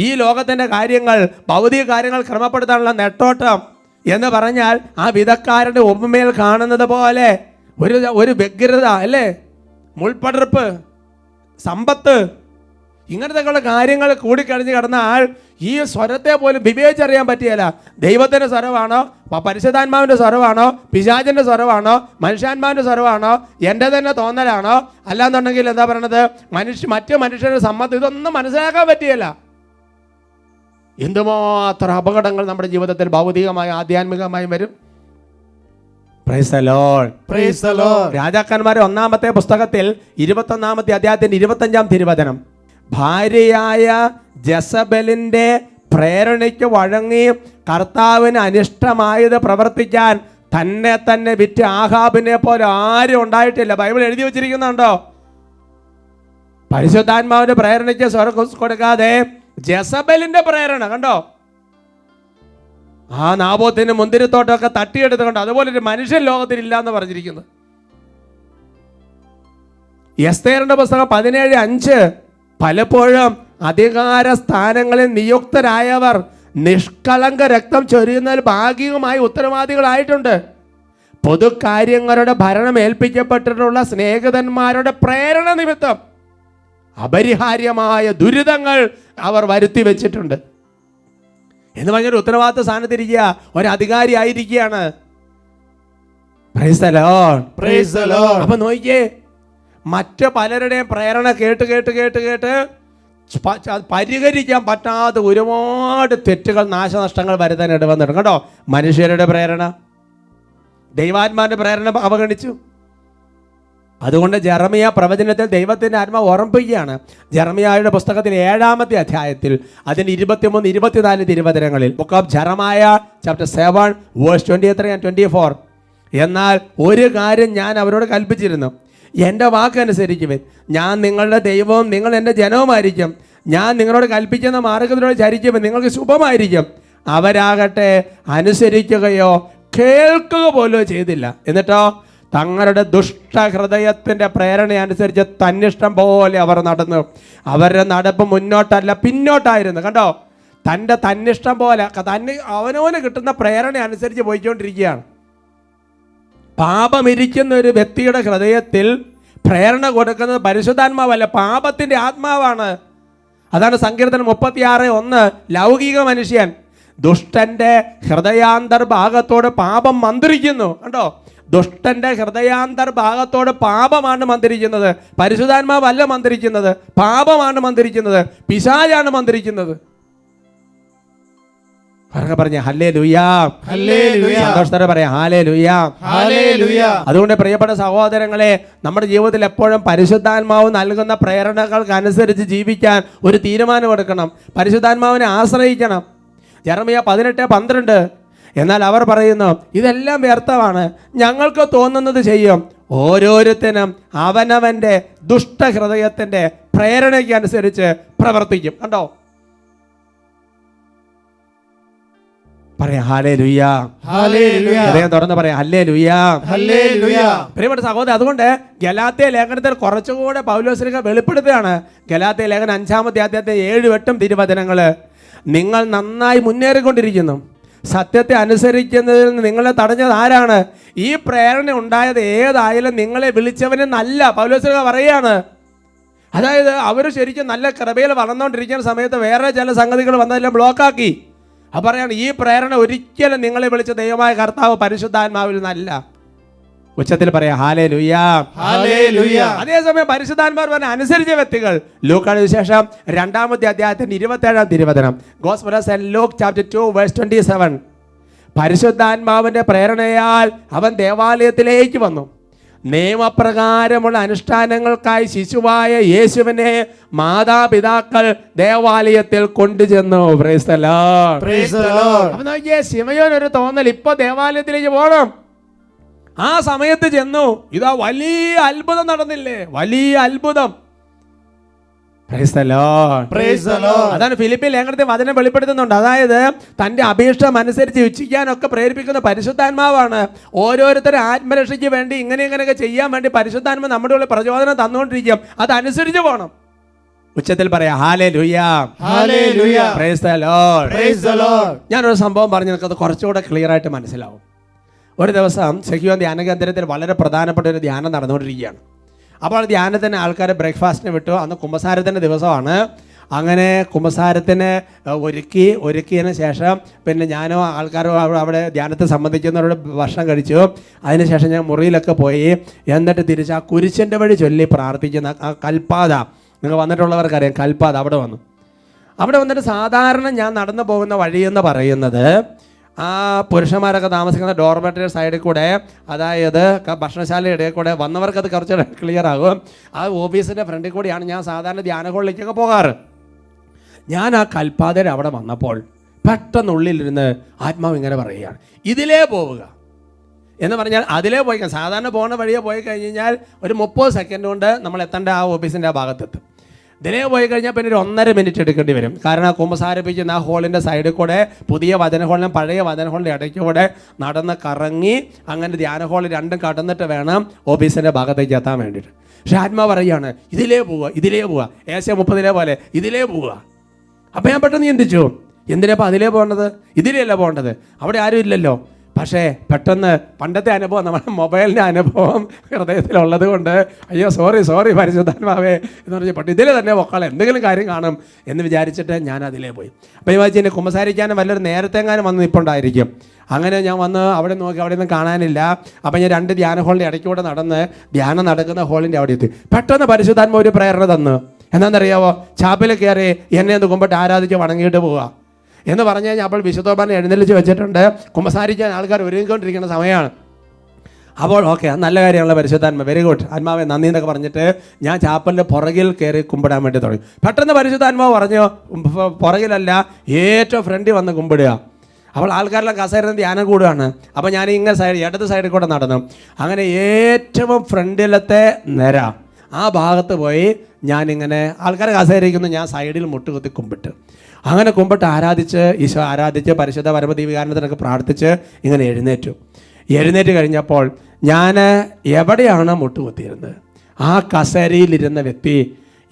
Speaker 2: ഈ ലോകത്തിൻ്റെ കാര്യങ്ങൾ, ഭൗതിക കാര്യങ്ങൾ ക്രമപ്പെടുത്താനുള്ള നെട്ടോട്ടം എന്ന് പറഞ്ഞാൽ ആ വിധക്കാരൻ്റെ ഉപമയിൽ കാണുന്നത് പോലെ ഒരു വ്യഗ്രത അല്ലേ, മുൾപടർപ്പ്, സമ്പത്ത്, ഇങ്ങനത്തെയുള്ള കാര്യങ്ങൾ കൂടിക്കഴിഞ്ഞ് കിടന്ന ആൾ ഈ സ്വരത്തെ പോലും വിവേചിച്ചറിയാൻ പറ്റിയല്ല. ദൈവത്തിൻ്റെ സ്വരമാണോ, പരിശുദ്ധാത്മാവിൻ്റെ സ്വരമാണോ, പിശാചിൻ്റെ സ്വരമാണോ, മനുഷ്യാത്മാവിൻ്റെ സ്വരമാണോ, എൻ്റെ തന്നെ തോന്നലാണോ, അല്ലാന്നുണ്ടെങ്കിൽ എന്താ പറയണത്, മറ്റു മനുഷ്യരുടെ സമ്മതം, ഇതൊന്നും മനസ്സിലാക്കാൻ പറ്റിയല്ല. എന്തുമാത്രം അപകടങ്ങൾ നമ്മുടെ ജീവിതത്തിൽ ഭൗതികമായി ആധ്യാത്മികമായി വരും. Price the Lord,
Speaker 3: praise the Lord.
Speaker 2: രാജാക്കന്മാരെ 1-ാമത്തെ പുസ്തകത്തിൽ 21-ാമത്തെ അധ്യായത്തിന്റെ 25-ാം തിരുവചനം. ഭാര്യയായ ജസബലിന്റെ പ്രേരണയ്ക്ക് വഴങ്ങി കർത്താവിന് അനിഷ്ടമായത് പ്രവർത്തിക്കാൻ തന്നെ വിറ്റ് ആഹാബിനെ പോലെ ആരും ഉണ്ടായിട്ടില്ല. ബൈബിൾ എഴുതി വെച്ചിരിക്കുന്നുണ്ടോ? പരിശുദ്ധാത്മാവിന്റെ പ്രേരണയ്ക്ക് സ്വർഗ്ഗം കൊടുക്കാതെ ജസബലിന്റെ പ്രേരണ കണ്ടോ, ആ നാബോത്തിന് മുന്തിരിത്തോട്ടമൊക്കെ തട്ടിയെടുത്ത് കണ്ടോ. അതുപോലെ ഒരു മനുഷ്യൻ ലോകത്തിൽ ഇല്ല എന്ന് പറഞ്ഞിരിക്കുന്നു. എസ്തേറിന്റെ പുസ്തകം 17:5 പലപ്പോഴും അധികാര സ്ഥാനങ്ങളിൽ നിയുക്തരായവർ നിഷ്കളങ്ക രക്തം ചൊരിയുന്നതിൽ ഭാഗികമായി ഉത്തരവാദികളായിട്ടുണ്ട്. പൊതുകാര്യങ്ങളുടെ ഭരണം ഏൽപ്പിക്കപ്പെട്ടിട്ടുള്ള സ്നേഹിതന്മാരുടെ പ്രേരണ നിമിത്തം അപരിഹാര്യമായ ദുരിതങ്ങൾ അവർ വരുത്തി വെച്ചിട്ടുണ്ട്. എന്ന് പറഞ്ഞൊരു ഉത്തരവാദിത്ത സ്ഥാനത്തിരിക്കുക, ഒരധികാരി ആയിരിക്കുകയാണ്. Price the Lord,
Speaker 3: praise the Lord.
Speaker 2: അപ്പൊ നോക്കിയേ, മറ്റ് പലരുടെയും പ്രേരണ കേട്ട് പരിഹരിക്കാൻ പറ്റാത്ത ഒരുപാട് തെറ്റുകൾ, നാശനഷ്ടങ്ങൾ വരുത്താൻ ഇടവന്നിട്ടുണ്ട് കേട്ടോ. മനുഷ്യരുടെ പ്രേരണ, ദൈവാത്മാവിന്റെ പ്രേരണ അവഗണിച്ചു. അതുകൊണ്ട് ജെറമിയ പ്രവചനത്തിൽ ദൈവത്തിൻ്റെ ആത്മാവ് ഓർമ്മിപ്പിക്കുകയാണ്. ജെറമിയായുടെ പുസ്തകത്തിൽ 7-ാമത്തെ അധ്യായത്തിൽ അതിൻ്റെ 23, 24 തിരുവചനങ്ങളിൽ book of Jeremiah chapter 7 verse 23 and 24. എന്നാൽ ഒരു കാര്യം ഞാൻ അവരോട് കൽപ്പിച്ചിരുന്നു, എൻ്റെ വാക്കനുസരിക്കുവിൻ, ഞാൻ നിങ്ങളുടെ ദൈവവും നിങ്ങൾ എൻ്റെ ജനവുമായിരിക്കും. ഞാൻ നിങ്ങളോട് കൽപ്പിക്കുന്ന മാർഗത്തിലൂടെ ചരിക്കുവിൻ, നിങ്ങൾക്ക് ശുഭമായിരിക്കും. അവരാകട്ടെ അനുസരിക്കുകയോ കേൾക്കുക പോലും ചെയ്തില്ല. എന്നിട്ടോ തങ്ങളുടെ ദുഷ്ടഹൃദയത്തിൻ്റെ പ്രേരണ അനുസരിച്ച് തന്നിഷ്ടം പോലെ അവർ നടന്നു. അവരുടെ നടപ്പ് മുന്നോട്ടല്ല പിന്നോട്ടായിരുന്നു. കണ്ടോ, തന്നിഷ്ടം പോലെ അവനവന് കിട്ടുന്ന പ്രേരണ അനുസരിച്ച് പോയിക്കൊണ്ടിരിക്കുകയാണ്. പാപമിരിക്കുന്ന ഒരു വ്യക്തിയുടെ ഹൃദയത്തിൽ പ്രേരണ കൊടുക്കുന്നത് പരിശുദ്ധാത്മാവല്ല, പാപത്തിൻ്റെ ആത്മാവാണ്. അതാണ് സങ്കീർത്തനം 36:1. ലൗകിക മനുഷ്യൻ ദുഷ്ടന്റെ ഹൃദയാന്തർഭാഗത്തോട് പാപം മന്ത്രിക്കുന്നു. കണ്ടോ, ദുഷ്ടന്റെ ഹൃദയാന്തർഭാഗത്തോട് പാപമാണ് മന്ത്രിക്കുന്നത്, പരിശുദ്ധാത്മാവല്ല മന്ത്രിക്കുന്നത്. പാപമാണ് മന്ത്രിക്കുന്നത്, പിശാചാണ് മന്ത്രിക്കുന്നത്. പറഞ്ഞ ഹല്ലേലൂയാ, സന്തോഷത്തോടെ പറയാം ഹല്ലേലൂയാ,
Speaker 3: ഹല്ലേലൂയാ.
Speaker 2: അതുകൊണ്ട് പ്രിയപ്പെട്ട സഹോദരങ്ങളെ, നമ്മുടെ ജീവിതത്തിൽ എപ്പോഴും പരിശുദ്ധാത്മാവ് നൽകുന്ന പ്രേരണകൾക്കനുസരിച്ച് ജീവിക്കാൻ ഒരു തീരുമാനമെടുക്കണം. പരിശുദ്ധാത്മാവിനെ ആശ്രയിക്കണം. ജെറമിയ 18:12. എന്നാൽ അവർ പറയുന്നു, ഇതെല്ലാം വ്യർത്ഥമാണ്, ഞങ്ങൾക്ക് തോന്നുന്നത് ചെയ്യും, ഓരോരുത്തരും അവനവൻ്റെ ദുഷ്ടഹൃദയത്തിൻ്റെ പ്രേരണയ്ക്ക് അനുസരിച്ച് പ്രവർത്തിക്കും. കണ്ടോ, പറയാം ഹല്ലേലൂയാ,
Speaker 3: ഹല്ലേലൂയാ.
Speaker 2: ഹൃദയം തുറന്ന് പറയാം ഹല്ലേലൂയാ,
Speaker 3: ഹല്ലേലൂയാ.
Speaker 2: പ്രിയപ്പെട്ട സഹോദരൻ, അതുകൊണ്ട് ഗലാത്യ ലേഖനത്തിൽ കുറച്ചുകൂടെ പൗലോസ്ലീഹ വെളിപ്പെടുത്തുകയാണ്. ഗലാത്യ ലേഖനം 5-ാമത്തെ അധ്യായത്തെ 7-8 തിരുവചനങ്ങൾ. നിങ്ങൾ നന്നായി മുന്നേറിക്കൊണ്ടിരിക്കുന്നു, സത്യത്തെ അനുസരിക്കുന്നതിൽ നിന്ന് നിങ്ങളെ തടഞ്ഞത് ആരാണ്? ഈ പ്രേരണ ഉണ്ടായത് ഏതായാലും നിങ്ങളെ വിളിച്ചവന് നല്ല പൗലോസ്ലീഹ പറയാണ്. അതായത് അവർ ശരിക്കും നല്ല കൃപയിൽ വളർന്നുകൊണ്ടിരിക്കുന്ന സമയത്ത് വേറെ ചില സംഗതികൾ വന്നതെല്ലാം ബ്ലോക്കാക്കി. അപ്പോൾ പറയാണ്, ഈ പ്രേരണ ഒരിക്കലും നിങ്ങളെ വിളിച്ച ദൈവമായ കർത്താവ് പരിശുദ്ധാത്മാവിൽ നല്ല. ഉച്ചത്തിൽ പറയാം ഹല്ലേലൂയാ,
Speaker 3: ഹല്ലേലൂയാ.
Speaker 2: അതേസമയം പരിശുദ്ധാത്മാവ് പറഞ്ഞ അനുസരിച്ച വ്യക്തികൾ ലൂക്കായുടെ വിശേഷം 2-ാമത്തെ അധ്യായത്തിന്റെ 27-ാം തിരുവചനം. Gospel of Saint Luke chapter 2 verse 27. പരിശുദ്ധാത്മാവിന്റെ പ്രേരണയാൽ അവൻ ദേവാലയത്തിലേക്ക് വന്നു. നിയമപ്രകാരമുള്ള അനുഷ്ഠാനങ്ങൾക്കായി ശിശുവായ യേശുവിനെ മാതാപിതാക്കൾ ദേവാലയത്തിൽ കൊണ്ടുചെന്നു. Price the Lord,
Speaker 3: praise the Lord.
Speaker 2: അപ്പോൾ നോക്കിയേ, ശിമയോൻ ഒരു തോന്നൽ, ഇപ്പൊ ദേവാലയത്തിലേക്ക് പോകണം. ആ സമയത്ത് ചെന്നു, ഇതാ വലിയ അത്ഭുതം നടന്നില്ലേ, വലിയ അത്ഭുതം. Price the Lord,
Speaker 3: praise the Lord.
Speaker 2: അതാണ് ഫിലിപ്പിയ ലേഖനത്തിൽ വചനം വെളിപ്പെടുത്തുന്നുണ്ട്. അതായത് തൻ്റെ അഭീഷ്ടം അനുസരിച്ച് ഇച്ഛിക്കാനൊക്കെ പ്രേരിപ്പിക്കുന്ന പരിശുദ്ധാത്മാവാണ്. ഓരോരുത്തരും ആത്മരക്ഷയ്ക്ക് വേണ്ടി ഇങ്ങനെയൊക്കെ ചെയ്യാൻ വേണ്ടി പരിശുദ്ധാത്മ നമ്മുടെ ഉള്ളിൽ പ്രചോദനം തന്നുകൊണ്ടിരിക്കും. അതനുസരിച്ച് പോകണം. ഉച്ചത്തിൽ പറയാം hallelujah,
Speaker 3: hallelujah.
Speaker 2: Praise the Lord,
Speaker 3: praise the lord.
Speaker 2: ഞാനൊരു സംഭവം പറഞ്ഞു, നിനക്കത് കുറച്ചുകൂടെ ക്ലിയർ ആയിട്ട് മനസ്സിലാവും. ഒരു ദിവസം സെഹിയോൻ ധ്യാന കേന്ദ്രത്തിൽ വളരെ പ്രധാനപ്പെട്ട ഒരു ധ്യാനം നടന്നുകൊണ്ടിരിക്കുകയാണ്. അപ്പോൾ ധ്യാനത്തിന് ആൾക്കാർ ബ്രേക്ക്ഫാസ്റ്റിന് വിട്ടു. അന്ന് കുമ്പസാരത്തിൻ്റെ ദിവസമാണ്. അങ്ങനെ കുമ്പസാരത്തിന് ഒരുക്കിയതിന് ശേഷം പിന്നെ ഞാനോ ആൾക്കാരോ അവിടെ ധ്യാനത്തെ സംബന്ധിക്കുന്നവരോട് ഭക്ഷണം കഴിച്ചു. അതിനുശേഷം ഞാൻ മുറിയിലൊക്കെ പോയി. എന്നിട്ട് തിരിച്ച് ആ കുരിശിൻ്റെ വഴി ചൊല്ലി പ്രാർത്ഥിക്കുന്ന ആ കൽപ്പാത, നിങ്ങൾ വന്നിട്ടുള്ളവർക്കറിയാം കൽപ്പാത. അവിടെ വന്നിട്ട് സാധാരണ ഞാൻ നടന്നു പോകുന്ന വഴിയെന്ന് പറയുന്നത് ആ പുരുഷന്മാരൊക്കെ താമസിക്കുന്ന ഡോർമെറ്ററി സൈഡിൽ കൂടെ, അതായത് ഭക്ഷണശാലയുടെ ഇടയിൽ കൂടെ, വന്നവർക്കത് കുറച്ച് ക്ലിയർ ആകും. ആ ഓഫീസിൻ്റെ ഫ്രണ്ടിൽ കൂടിയാണ് ഞാൻ സാധാരണ ധ്യാന ഹോളിലേക്കൊക്കെ പോകാറ്. ഞാൻ ആ കൽപ്പാതയുടെ അവിടെ വന്നപ്പോൾ പെട്ടെന്നുള്ളിലിരുന്ന് ആത്മാവ് ഇങ്ങനെ പറയുകയാണ്, ഇതിലേ പോവുക എന്ന് പറഞ്ഞാൽ അതിലേ പോയിക്കാം. സാധാരണ പോകുന്ന വഴിയെ പോയി കഴിഞ്ഞ് കഴിഞ്ഞാൽ ഒരു 30 സെക്കൻഡ് കൊണ്ട് നമ്മൾ എത്തേണ്ട ആ ഓഫീസിൻ്റെ ആ ഭാഗത്തെത്തും. ഇതിലേ പോയി കഴിഞ്ഞാൽ പിന്നെ ഒരു 1.5 മിനിറ്റ് എടുക്കേണ്ടി വരും. കാരണം ആ കുമ്പസാരിപ്പിക്കുന്ന ആ ഹോളിൻ്റെ സൈഡിൽ കൂടെ പുതിയ വചന ഹോളിനും പഴയ വചന ഹോളിൻ്റെ ഇടയ്ക്ക് കൂടെ നടന്ന് കറങ്ങി അങ്ങനെ ധ്യാന ഹോളിൽ രണ്ടും കടന്നിട്ട് വേണം ഓഫീസിൻ്റെ ഭാഗത്തേക്ക് എത്താൻ വേണ്ടിയിട്ട്. പക്ഷേ ആത്മാവ് പറയുകയാണ്, ഇതിലേ പോവുക, ഏഷ്യ 30 പോലെ ഇതിലേ പോവുക. അപ്പം ഞാൻ പെട്ടെന്ന് ചിന്തിച്ചു, എന്തിനാ അപ്പം അതിലേ പോകേണ്ടത്? ഇതിലല്ല പോകേണ്ടത്, അവിടെ ആരും ഇല്ലല്ലോ. പക്ഷേ പെട്ടെന്ന് പണ്ടത്തെ അനുഭവം, നമ്മുടെ മൊബൈലിൻ്റെ അനുഭവം ഹൃദയത്തിലുള്ളത് കൊണ്ട് അയ്യോ സോറി പരിശുദ്ധാത്മാവേ എന്ന് പറഞ്ഞ് പണ്ട് ഇതിൽ തന്നെ പൊക്കളെ എന്തെങ്കിലും കാര്യം കാണും എന്ന് വിചാരിച്ചിട്ട് ഞാൻ അതിലേ പോയി. അപ്പോൾ ഈ വായിച്ച് എന്നെ കുമ്പസാരിക്കാനും വല്ലൊരു നേരത്തെങ്ങാനും വന്ന് നിൽപ്പുണ്ടായിരിക്കും. അങ്ങനെ ഞാൻ വന്ന് അവിടെ നോക്കി, അവിടെ ഒന്നും കാണാനില്ല. അപ്പം ഞാൻ 2 ധ്യാന ഹോളിൻ്റെ ഇടയ്ക്കൂടെ നടന്ന് ധ്യാനം നടക്കുന്ന ഹോളിൻ്റെ അവിടെ എത്തി. പെട്ടെന്ന് പരിശുദ്ധാത്മാവ് ഒരു പ്രേരണ തന്നു. എന്താണെന്നറിയാവോ? ചാപ്പിൽ കയറി എന്നെ ഒന്ന് കുമ്പിട്ട് ആരാധിച്ച് വണങ്ങിയിട്ട് പോവുക എന്ന് പറഞ്ഞു കഴിഞ്ഞാൽ അപ്പോൾ വിശുദ്ധ കുർബാന എഴുന്നള്ളിച്ച് വെച്ചിട്ടുണ്ട്. കുമ്പസാരിക്കാൻ ആൾക്കാർ ഒരുങ്ങിക്കൊണ്ടിരിക്കുന്ന സമയമാണ്. അപ്പോൾ ഓക്കെ, നല്ല കാര്യമുള്ള പരിശുദ്ധാത്മ, വെരി ഗുഡ്, ആത്മാവെ നന്ദി എന്നൊക്കെ പറഞ്ഞിട്ട് ഞാൻ ചാപ്പലിൻ്റെ പുറകിൽ കയറി കുമ്പിടാൻ വേണ്ടി തുടങ്ങി. പെട്ടെന്ന് പരിശുദ്ധാത്മാവ് പറഞ്ഞു, പുറകിലല്ല ഏറ്റവും ഫ്രണ്ടിൽ വന്ന് കുമ്പിടുക. അപ്പോൾ ആൾക്കാരെല്ലാം കസേരയിൽ ധ്യാനം കൂടുകയാണ്. അപ്പോൾ ഞാൻ ഇങ്ങനെ ഇടത് സൈഡിൽ കൂടെ നടന്നു. അങ്ങനെ ഏറ്റവും ഫ്രണ്ടിലത്തെ നിര ആ ഭാഗത്ത് പോയി ഞാനിങ്ങനെ ആൾക്കാരെ കസേരയിരിക്കുന്നു, ഞാൻ സൈഡിൽ മുട്ടുകുത്തി കുമ്പിട്ട്, അങ്ങനെ കുമ്പിട്ട് ആരാധിച്ച്, ഈശോ ആരാധിച്ച്, പരിശുദ്ധ പരമദീപികാരണത്തിനൊക്കെ പ്രാർത്ഥിച്ച് ഇങ്ങനെ എഴുന്നേറ്റ് കഴിഞ്ഞപ്പോൾ ഞാൻ എവിടെയാണ് മുട്ടുകുത്തിയിരുന്നത് ആ കസേരയിലിരുന്ന വ്യക്തി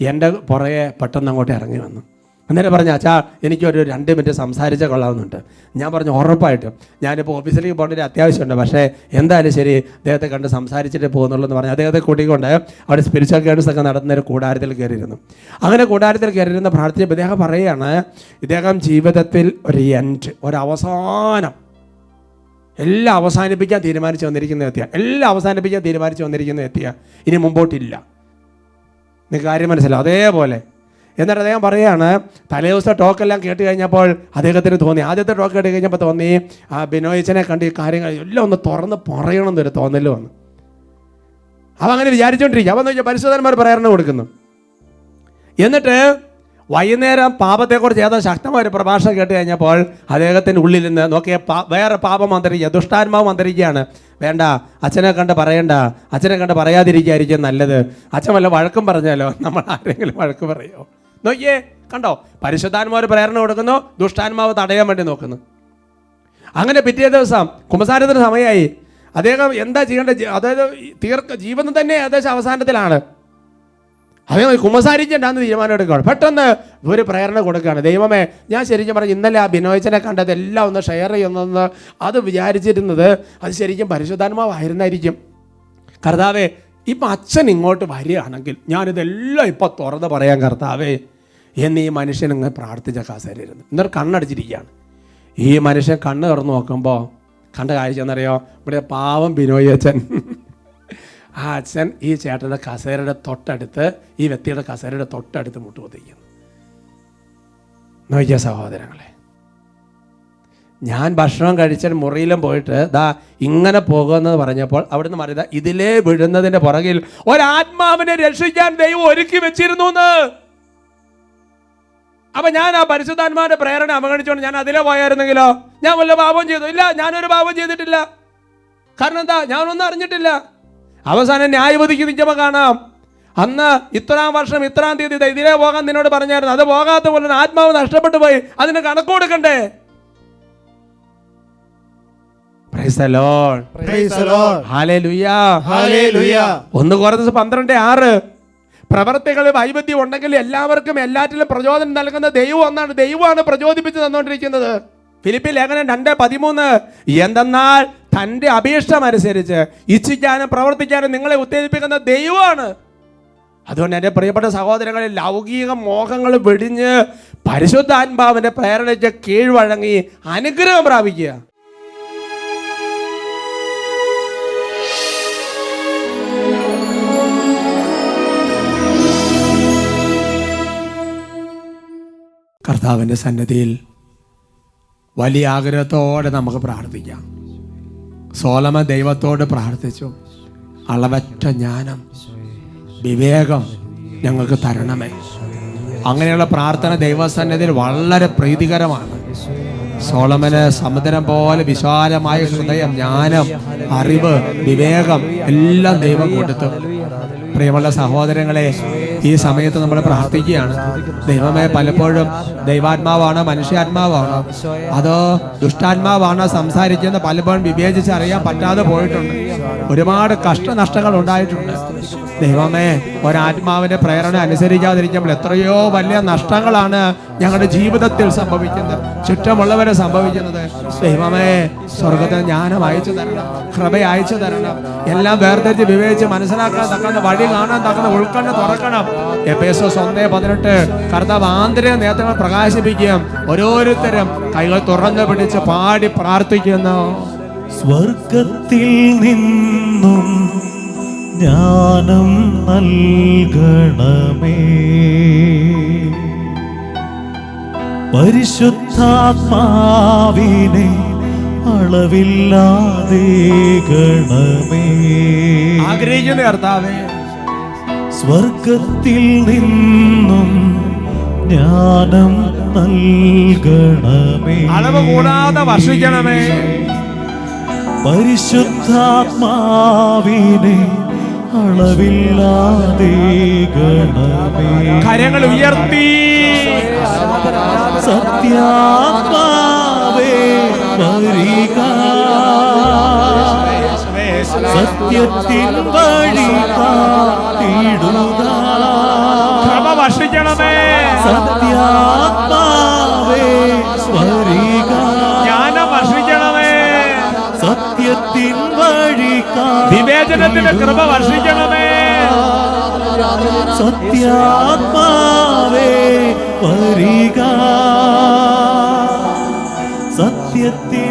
Speaker 2: എൻ്റെ പുറകെ പെട്ടെന്ന് അങ്ങോട്ട് ഇറങ്ങി വന്നു. അന്നേരം പറഞ്ഞു, അച്ഛാ എനിക്കൊരു 2 മിനിറ്റ് സംസാരിച്ചാൽ കൊള്ളാവുന്നുണ്ട്. ഞാൻ പറഞ്ഞു, ഉറപ്പായിട്ടും ഞാനിപ്പോൾ ഓഫീസിലേക്ക് പോകേണ്ട ഒരു അത്യാവശ്യമുണ്ട്, പക്ഷേ എന്തായാലും ശരി അദ്ദേഹത്തെ കണ്ട് സംസാരിച്ചിട്ട് പോകുന്നുള്ളൂ എന്ന് പറഞ്ഞു അദ്ദേഹത്തെ കൂട്ടിക്കൊണ്ട് അവിടെ സ്പിരിച്വൽ ഗൈഡൻസ് ഒക്കെ നടത്തുന്നൊരു കൂടാരത്തിൽ കയറിയിരുന്നു. അങ്ങനെ കൂടാരത്തിൽ കയറിയിരുന്ന പ്രാർത്ഥിച്ചപ്പോൾ ഇദ്ദേഹം പറയുകയാണ്, ഇദ്ദേഹം ജീവിതത്തിൽ ഒരു എൻഡ്, ഒരു അവസാനം, എല്ലാം അവസാനിപ്പിക്കാൻ തീരുമാനിച്ച് വന്നിരിക്കുന്ന വ്യക്തിയാണ്. ഇനി മുമ്പോട്ടില്ല. നിങ്ങൾക്ക് കാര്യം മനസ്സിലാവും. അതേപോലെ എന്നിട്ട് അദ്ദേഹം പറയുകയാണ്, തലേദിവസത്തെ ടോക്കെല്ലാം കേട്ട് കഴിഞ്ഞപ്പോൾ അദ്ദേഹത്തിന് തോന്നി, ആദ്യത്തെ ടോക്ക് കേട്ട് കഴിഞ്ഞപ്പോൾ തോന്നി ആ ബിനോയിച്ചനെ കണ്ട് ഈ കാര്യങ്ങൾ എല്ലാം ഒന്ന് തുറന്ന് പറയണമെന്നൊരു തോന്നൽ വന്നു. അപ്പം അങ്ങനെ വിചാരിച്ചുകൊണ്ടിരിക്കുക. അപ്പം എന്ന് വെച്ചാൽ പരിശുദ്ധന്മാർ പ്രേരണ കൊടുക്കുന്നു. എന്നിട്ട് വൈകുന്നേരം പാപത്തെക്കുറിച്ച് ഏതോ ശക്തമായ ഒരു പ്രഭാഷണം കേട്ട് കഴിഞ്ഞപ്പോൾ അദ്ദേഹത്തിൻ്റെ ഉള്ളിൽ നിന്ന് നോക്കിയ വേറെ പാപം മന്ത്രിക്കുക, ദുഷ്ടാത്മാവ് മന്ത്രിക്കുകയാണ്. വേണ്ട, അച്ഛനെ കണ്ട് പറയണ്ട, അച്ഛനെ കണ്ട് പറയാതിരിക്കുകയായിരിക്കും നല്ലത്. അച്ഛൻ വല്ല വഴക്കും പറഞ്ഞാലോ, നമ്മൾ ആരെങ്കിലും വഴക്ക് പറയുമോ? നോക്കിയേ, കണ്ടോ, പരിശുദ്ധാത്മാവ് പ്രേരണ കൊടുക്കുന്നു, ദുഷ്ടാത്മാവ് തടയാൻ വേണ്ടി നോക്കുന്നു. അങ്ങനെ പിറ്റേ ദിവസം കുമ്പസാരത്തിന് സമയമായി. അദ്ദേഹം എന്താ ചെയ്യേണ്ടത്? അതായത് ജീവിതം തന്നെ ഏകദേശം അവസാനത്തിലാണ്. അതേ കുമ്പസാരിക്കണ്ടെന്ന് തീരുമാനം എടുക്കുകയാണ്. പെട്ടെന്ന് ഒരു പ്രേരണ കൊടുക്കുകയാണ്, ദൈവമേ, ഞാൻ ശരിക്കും പറഞ്ഞു ഇന്നലെ ആ ബിനോയിച്ചനെ കണ്ടതെല്ലാം ഒന്ന് ഷെയർ ചെയ്യുന്നെന്ന് അത് വിചാരിച്ചിരുന്നത് അത് ശരിക്കും പരിശുദ്ധാത്മാവായിരുന്നായിരിക്കും. കർത്താവേ, ഇപ്പം അച്ഛൻ ഇങ്ങോട്ട് വരികയാണെങ്കിൽ ഞാനിതെല്ലാം ഇപ്പം തുറന്ന് പറയാൻ കർത്താവേ എന്ന് ഈ മനുഷ്യൻ ഇങ്ങനെ പ്രാർത്ഥിച്ച കസേരയിരുന്നു. എന്നിട്ട് കണ്ണടിച്ചിരിക്കുകയാണ്. ഈ മനുഷ്യൻ കണ്ണ് തുറന്ന് നോക്കുമ്പോൾ കണ്ട കാഴ്ച എന്നറിയോ? ഇവിടെ പാവം ബിനോയ് അച്ഛൻ, ആ അച്ഛൻ ഈ ചേട്ടൻ്റെ കസേരയുടെ തൊട്ടടുത്ത്, ഈ വ്യക്തിയുടെ കസേരയുടെ തൊട്ടടുത്ത് മുട്ടുകുത്തിക്കുന്നു. നോക്കിയ സഹോദരങ്ങളെ, ഞാൻ ഭക്ഷണം കഴിച്ചാൽ മുറിയിലും പോയിട്ട് ദാ ഇങ്ങനെ പോകുമെന്ന് പറഞ്ഞപ്പോൾ അവിടുന്ന് പറയുക, ഇതിലേ വിഴുന്നതിൻ്റെ പുറകിൽ ഒരാത്മാവിനെ രക്ഷിക്കാൻ ദൈവം ഒരുക്കി വെച്ചിരുന്നു എന്ന്. അപ്പം ഞാൻ ആ പരിശുദ്ധാത്മാവിൻ്റെ പ്രേരണ അവഗണിച്ചുകൊണ്ട് ഞാൻ അതിലേ പോയായിരുന്നെങ്കിലോ? ഞാൻ വല്ല പാപം ചെയ്തു? ഇല്ല, ഞാനൊരു പാപം ചെയ്തിട്ടില്ല. കാരണം എന്താ? ഞാനൊന്നും അറിഞ്ഞിട്ടില്ല. അവസാനം ന്യായവിധിക്ക് നിൽക്കുമ്പോൾ കാണാം, അന്ന് ഇത്രാം വർഷം ഇത്രാം തീയതി ഇതിലേ പോകാൻ നിന്നോട് പറഞ്ഞായിരുന്നു, അത് പോകാത്ത പോലെ ആത്മാവ് നഷ്ടപ്പെട്ടു പോയി, അതിന് കണക്ക് കൊടുക്കണ്ടേ? Praise the Lord.
Speaker 3: Praise the Lord.
Speaker 2: Hallelujah.
Speaker 3: Hallelujah.
Speaker 2: 1 Corinthians 12:6 പ്രവർത്തികളിൽ വൈവിധ്യം ഉണ്ടെങ്കിൽ എല്ലാവർക്കും എല്ലാറ്റിലും പ്രചോദനം നൽകുന്ന ദൈവം ഒന്നാണ്. ദൈവമാണ് പ്രചോദിപ്പിച്ച് തന്നുകൊണ്ടിരിക്കുന്നത്. ഫിലിപ്പിയ ലേഖനം 2:13 എന്തെന്നാൽ തൻ്റെ അഭീഷ്ടമനുസരിച്ച് ഇച്ഛിക്കാനും പ്രവർത്തിക്കാനും നിങ്ങളെ ഉത്തേജിപ്പിക്കുന്ന ദൈവമാണ്. അതുകൊണ്ട് എൻ്റെ പ്രിയപ്പെട്ട സഹോദരങ്ങളെ, ലൗകിക മോഹങ്ങൾ വെടിഞ്ഞ് പരിശുദ്ധാത്മാവിൻ്റെ പ്രേരണയ്ക്ക് കീഴ്വഴങ്ങി അനുഗ്രഹം പ്രാപിക്കുക. കർത്താവിൻ്റെ സന്നിധിയിൽ വലിയ ആഗ്രഹത്തോടെ നമുക്ക് പ്രാർത്ഥിക്കാം. സോളമൻ ദൈവത്തോട് പ്രാർത്ഥിച്ചു, അളവറ്റ ജ്ഞാനം, വിവേകം ഞങ്ങൾക്ക് തരണമേ. അങ്ങനെയുള്ള പ്രാർത്ഥന ദൈവസന്നിധിയിൽ വളരെ പ്രീതികരമാണ്. സോളമന് സമുദ്രം പോലെ വിശാലമായ ഹൃദയം, ജ്ഞാനം, അറിവ്, വിവേകം എല്ലാം ദൈവം കൊടുത്തു. പ്രിയമുള്ള സഹോദരങ്ങളെ, ഈ സമയത്ത് നമ്മൾ പ്രാർത്ഥിക്കുകയാണ്. ദൈവമേ, പലപ്പോഴും ദൈവാത്മാവാണോ മനുഷ്യാത്മാവാണോ അതോ ദുഷ്ടാത്മാവാണോ സംസാരിക്കുന്ന പലപ്പോഴും വിവേചിച്ചറിയാൻ പറ്റാതെ പോയിട്ടുണ്ട്. ഒരുപാട് കഷ്ടനഷ്ടങ്ങൾ ഉണ്ടായിട്ടുണ്ട്. ദൈവമേ, ഒരാത്മാവിന്റെ പ്രേരണ അനുസരിക്കാതിരിക്കുമ്പോൾ എത്രയോ വലിയ നഷ്ടങ്ങളാണ് ഞങ്ങളുടെ ജീവിതത്തിൽ സംഭവിക്കുന്നത്, ചുറ്റുമുള്ളവരെ സംഭവിക്കുന്നത്. ദൈവമേ, സ്വർഗത്തിൽ ജ്ഞാനം അയച്ചു തരണം, കൃപ അയച്ചു തരണം. എല്ലാം വേർതിരിച്ച് വിവേചിച്ച് മനസ്സിലാക്കാൻ തക്കുന്ന വഴി കാണാൻ തക്കുന്ന ഉൾക്കണ്ണ് തുറക്കണം. എഫേസോസ് 1:18 കർത്താവ് ആന്തരിക നേത്രങ്ങൾ പ്രകാശിപ്പിക്കുകയും ഓരോരുത്തരും കൈകൾ തുറന്നു പിടിച്ച് പാടി പ്രാർത്ഥിക്കുന്നു.
Speaker 4: സ്വർഗത്തിൽ നിന്നും ജ്ഞാനം നൽകണമേ, പരിശുദ്ധാത്മാവിനെ അളവില്ലാതെ ഗണമേ.
Speaker 2: ആഗ്രഹിക്കുന്ന കർത്താവേ,
Speaker 4: സ്വർഗത്തിൽ നിന്നും ജ്ഞാനം നൽകണമേ.
Speaker 2: അളവ് കൂടാതെ വർഷിക്കണമേ.
Speaker 4: പരിശുദ്ധാത്മാവിനെ അളവില്ലാതെ ഗണമേ.
Speaker 2: കരങ്ങൾ ഉയർത്തി
Speaker 4: സത്യാത്മാവേ വരിക, സത്യത്തിൻ വഴി കാട്ടിടുക.
Speaker 2: കൃപ വർഷിക്കണമേ.
Speaker 4: സത്യാത്മാവേ വരിക,
Speaker 2: ജ്ഞാനം വർഷിക്കണമേ.
Speaker 4: സത്യത്തിൻ വഴി
Speaker 2: വിവേചനത്തിന്റെ കൃപ വർഷിക്കണമേ.
Speaker 4: സത്യാത്മാവേ വരിക, സത്യത്തിൻ